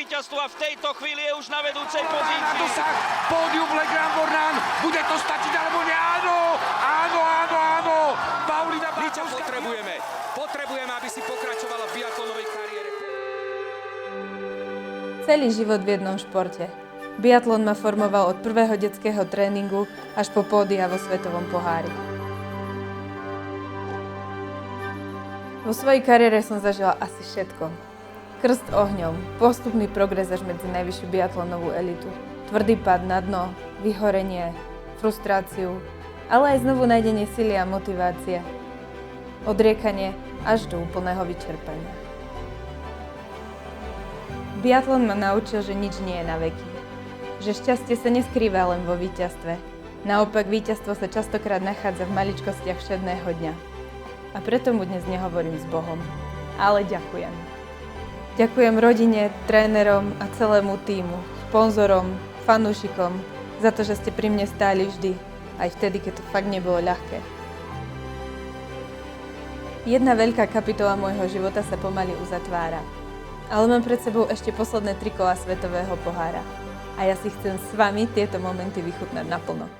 víťazstvu a v tejto chvíli je už na vedúcej pozícii. Na dosah, pódium Le Grand Bornand, bude to stačiť alebo nie? Áno, áno, áno, áno. Paulina Barkovská. Potrebujeme, aby si pokračovala v biatlonovej kariére. Celý život v jednom športe. Biatlon ma formoval od prvého detského tréningu až po pódia vo svetovom pohári. Vo svojej kariére som zažila asi všetko. Krst ohňom, postupný progres až medzi najvyššiu biatlonovú elitu, tvrdý pád na dno, vyhorenie, frustráciu, ale aj znovu nájdenie sily a motivácie. Odriekanie až do úplného vyčerpania. Biatlon ma naučil, že nič nie je na veky. Že šťastie sa neskrýva len vo víťazstve. Naopak víťazstvo sa častokrát nachádza v maličkostiach všedného dňa. A preto mu dnes nehovorím s Bohom, ale ďakujem. Ďakujem rodine, trénerom a celému tímu, sponzorom, fanúšikom za to, že ste pri mne stáli vždy, aj vtedy, keď to fakt nebolo ľahké. Jedna veľká kapitola môjho života sa pomaly uzatvára, ale mám pred sebou ešte posledné 3 kola svetového pohára a ja si chcem s vami tieto momenty vychutnať naplno.